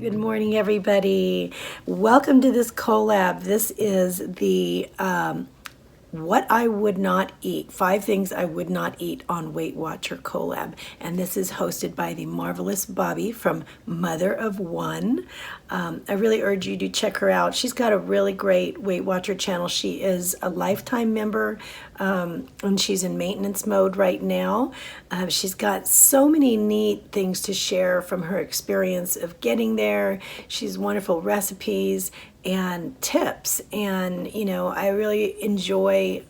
Good morning, everybody. Welcome to this collab. This is the what I would not eat, 5 things I would not eat on Weight Watcher collab. And this is hosted by the marvelous Bobbie from Mother of One. I really urge you to check her out. She's got a really great Weight Watcher channel. She is a lifetime member and she's in maintenance mode right now. She's got so many neat things to share from her experience of getting there. She's wonderful recipes and tips, and I really enjoy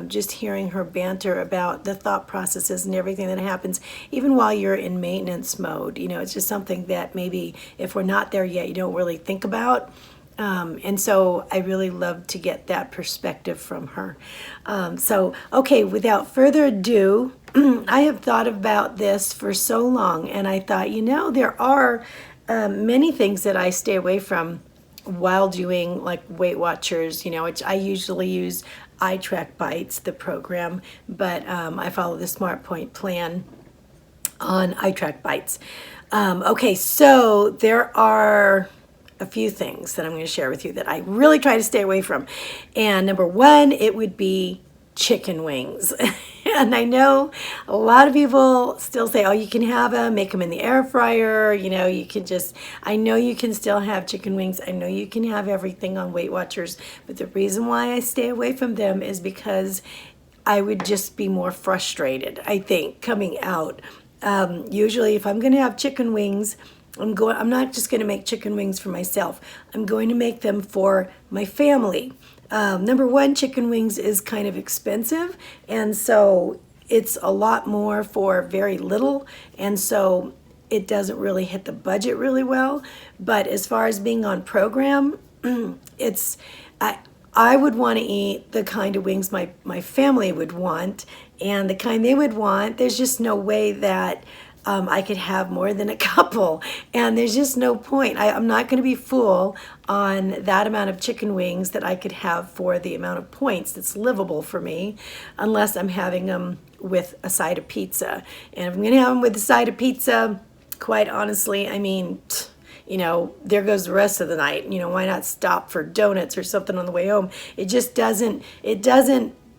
just hearing her banter about the thought processes and everything that happens even while you're in maintenance mode. It's just something that maybe if we're not there yet you don't really think about, and so I really love to get that perspective from her. Okay, without further ado, I have thought about this for so long, and I thought, there are many things that I stay away from while doing like Weight Watchers. I usually use iTrack Bites, the program, but I follow the Smart Point plan on iTrack Bites. Okay, so there are a few things that I'm going to share with you that I really try to stay away from. And number one, it would be chicken wings. And I know a lot of people still say, oh, you can have them, make them in the air fryer. You can just, I know you can still have chicken wings. I know you can have everything on Weight Watchers. But the reason why I stay away from them is because I would just be more frustrated, I think, coming out. Usually if I'm going to have chicken wings, I'm not just going to make chicken wings for myself. I'm going to make them for my family. Number one, chicken wings is kind of expensive, and so it's a lot more for very little, and so it doesn't really hit the budget really well. But as far as being on program, I would want to eat the kind of wings my family would want, and the kind they would want. There's just no way that I could have more than a couple, and there's just no point. I'm not going to be full on that amount of chicken wings that I could have for the amount of points that's livable for me, unless I'm having them with a side of pizza. And if I'm going to have them with a side of pizza, quite honestly, I mean, there goes the rest of the night. Why not stop for donuts or something on the way home? It doesn't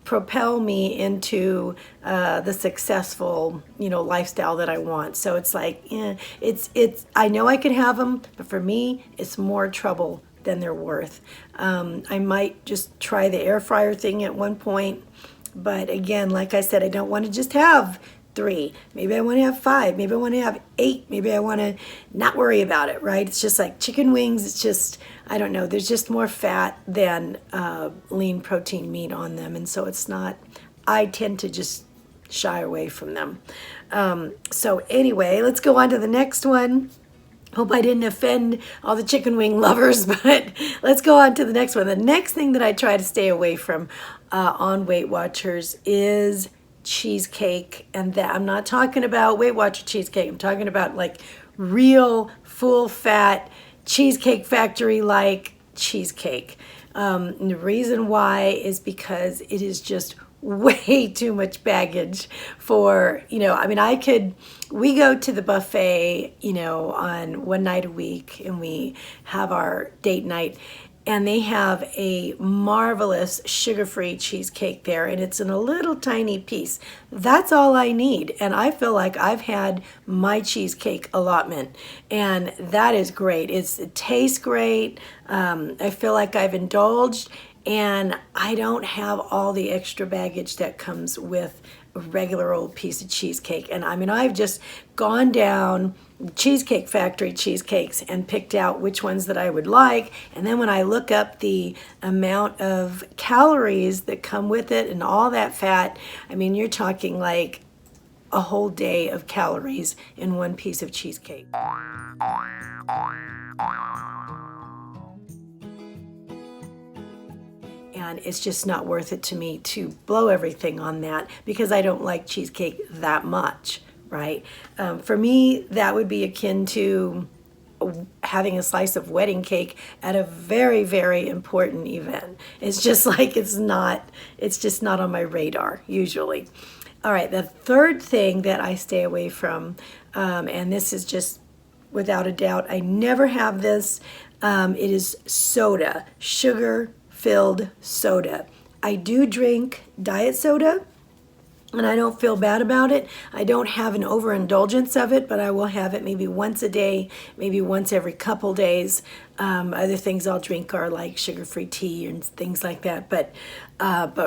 propel me into the successful lifestyle that I want. So it's like, I know I could have them, but for me it's more trouble than they're worth. I might just try the air fryer thing at one point, but again, like I said, I don't want to just have 3. Maybe I want to have 5. Maybe I want to have 8. Maybe I want to not worry about it, right? It's just like chicken wings. It's just, I don't know. There's just more fat than lean protein meat on them. And so it's not, I tend to just shy away from them. So anyway, let's go on to the next one. Hope I didn't offend all the chicken wing lovers, but let's go on to the next one. The next thing that I try to stay away from on Weight Watchers is cheesecake. And that I'm not talking about Weight Watcher cheesecake. I'm talking about like real full fat Cheesecake Factory like cheesecake. And the reason why is because it is just way too much baggage for, we go to the buffet, on one night a week, and we have our date night, and they have a marvelous sugar-free cheesecake there, and it's in a little tiny piece. That's all I need, and I feel like I've had my cheesecake allotment, and that is great. It tastes great. I feel like I've indulged, and I don't have all the extra baggage that comes with a regular old piece of cheesecake. And I've just gone down Cheesecake Factory cheesecakes and picked out which ones that I would like. And then when I look up the amount of calories that come with it and all that fat, you're talking like a whole day of calories in one piece of cheesecake. And it's just not worth it to me to blow everything on that because I don't like cheesecake that much, right? For me, that would be akin to having a slice of wedding cake at a very, very important event. It's just like, it's just not on my radar usually. All right, the third thing that I stay away from, and this is just without a doubt. I never have this. It is soda, sugar-filled soda. I do drink diet soda, and I don't feel bad about it. I don't have an overindulgence of it, but I will have it maybe once a day, maybe once every couple days. Other things I'll drink are like sugar-free tea and things like that. But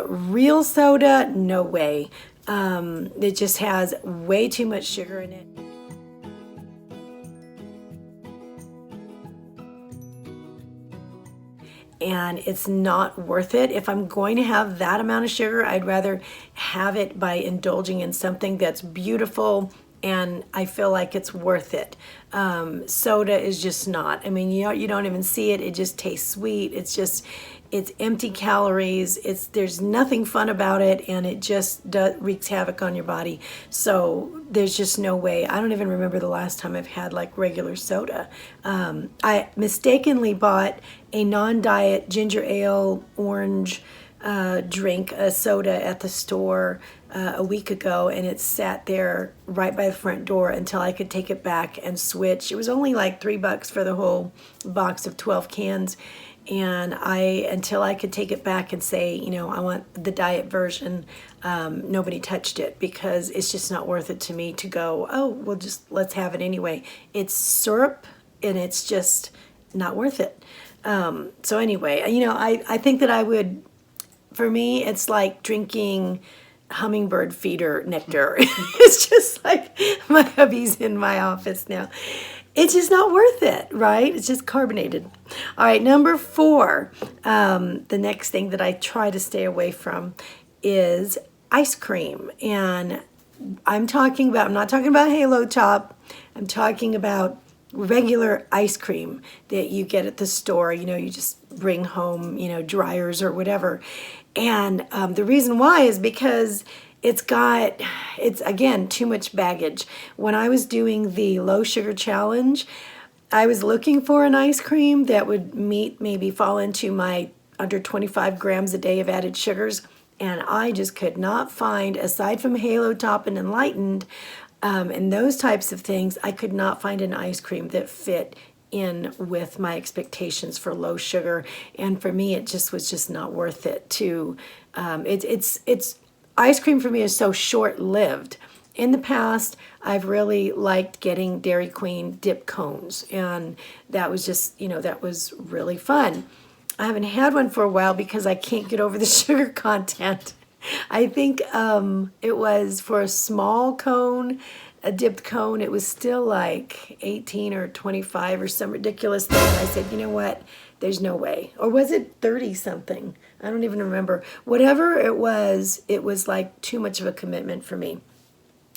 real soda, no way. It just has way too much sugar in it. And it's not worth it. If I'm going to have that amount of sugar, I'd rather have it by indulging in something that's beautiful and I feel like it's worth it. Soda is just not. I mean, you don't even see it. It just tastes sweet. It's empty calories. There's nothing fun about it, and it just wreaks havoc on your body. So there's just no way. I don't even remember the last time I've had like regular soda. I mistakenly bought a non-diet ginger ale orange drink, a soda at the store a week ago, and it sat there right by the front door until I could take it back and switch. It was only like $3 for the whole box of 12 cans. And until I could take it back and say, I want the diet version, nobody touched it because it's just not worth it to me to go, oh, well, let's have it anyway. It's syrup and it's just not worth it. So anyway, I think that for me, it's like drinking hummingbird feeder nectar. It's just like my hubby's in my office now. It's just not worth it, right? It's just carbonated. All right, number 4, the next thing that I try to stay away from is ice cream. And I'm not talking about Halo Top. I'm talking about regular ice cream that you get at the store. You just bring home, dryers or whatever. And the reason why is because it's again, too much baggage. When I was doing the low sugar challenge, I was looking for an ice cream that would maybe fall into my under 25 grams a day of added sugars. And I just could not find, aside from Halo Top and Enlightened, and those types of things, I could not find an ice cream that fit in with my expectations for low sugar. And for me, it was just not worth it it's ice cream for me is so short-lived. In the past, I've really liked getting Dairy Queen dip cones, and that was just, that was really fun. I haven't had one for a while because I can't get over the sugar content. I think it was for a small cone, a dipped cone, it was still like 18 or 25 or some ridiculous thing. And I said, you know what? There's no way. Or was it 30 something? I don't even remember. Whatever it was like too much of a commitment for me.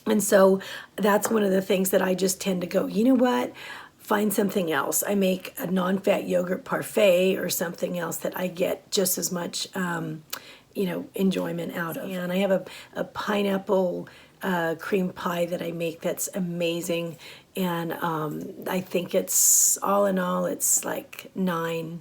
And so that's one of the things that I just tend to go, you know what? Find something else. I make a non-fat yogurt parfait or something else that I get just as much, enjoyment out of. And I have a pineapple cream pie that I make that's amazing. And I think it's, all in all, it's like 9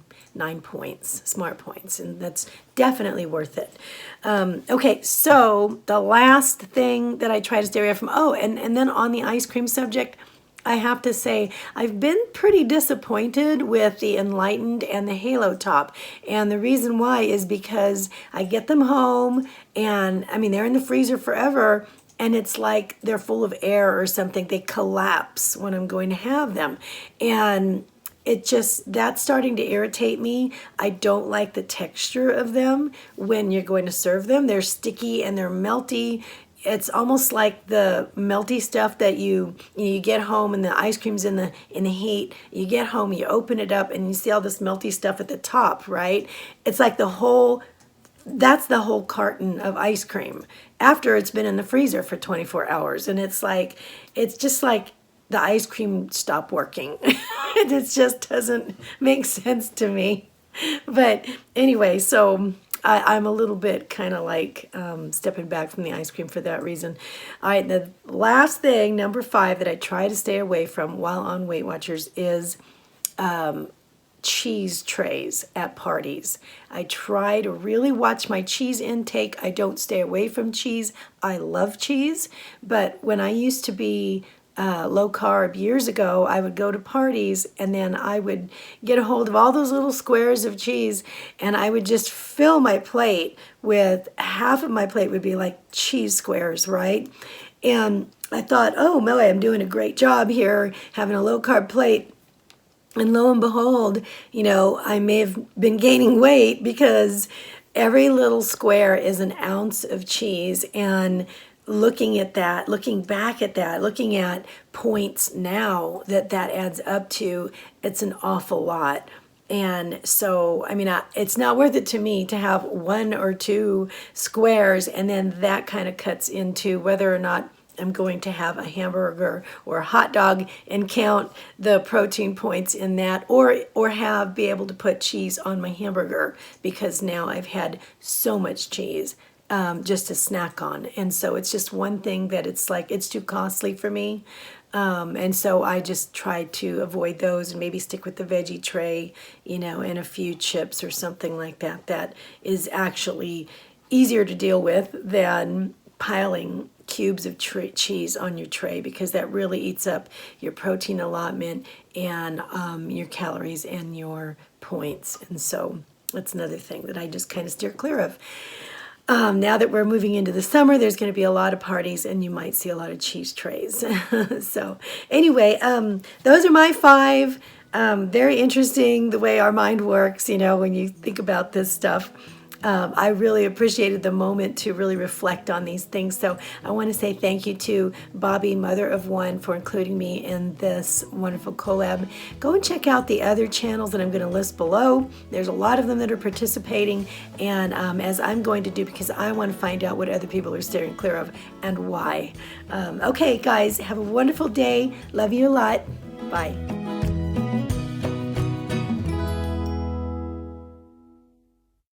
points, smart points, and that's definitely worth it. Okay, so the last thing that I try to stay away from, and then on the ice cream subject, I have to say I've been pretty disappointed with the Enlightened and the Halo Top. And the reason why is because I get them home and, they're in the freezer forever, and it's like they're full of air or something. They collapse when I'm going to have them. And that's starting to irritate me. I don't like the texture of them when you're going to serve them. They're sticky and they're melty. It's almost like the melty stuff that you get home and the ice cream's in the heat. You get home, you open it up, and you see all this melty stuff at the top, right? It's like that's the whole carton of ice cream after it's been in the freezer for 24 hours. And it's just like the ice cream stopped working. It just doesn't make sense to me. But anyway, so I'm a little bit kind of like stepping back from the ice cream for that reason. All right, the last thing, number 5, that I try to stay away from while on Weight Watchers is cheese trays at parties. I try to really watch my cheese intake. I don't stay away from cheese. I love cheese, but when I used to be low carb years ago, I would go to parties and then I would get a hold of all those little squares of cheese and I would just fill my plate with half of my plate would be like cheese squares, right? And I thought, oh, Melly, I'm doing a great job here having a low carb plate. And lo and behold, you know, I may have been gaining weight because every little square is an ounce of cheese. And looking at that, looking back at that, looking at points now that adds up to, it's an awful lot. And so, I mean, it's not worth it to me to have 1 or 2 squares, and then that kind of cuts into whether or not I'm going to have a hamburger or a hot dog and count the protein points in that, or be able to put cheese on my hamburger because now I've had so much cheese just to snack on. And so it's just one thing that it's like it's too costly for me. And so I just try to avoid those and maybe stick with the veggie tray, you know, and a few chips or something like that. That is actually easier to deal with than piling cubes of cheese on your tray, because that really eats up your protein allotment and your calories and your points. And so that's another thing that I just kind of steer clear of. Now that we're moving into the summer, there's going to be a lot of parties and you might see a lot of cheese trays. So anyway, those are my 5. Very interesting the way our mind works, you know, when you think about this stuff. I really appreciated the moment to really reflect on these things. So I want to say thank you to Bobbie, mother of one, for including me in this wonderful collab. Go and check out the other channels that I'm going to list below. There's a lot of them that are participating, and as I'm going to do, because I want to find out what other people are steering clear of and why. Okay, guys, have a wonderful day. Love you a lot. Bye.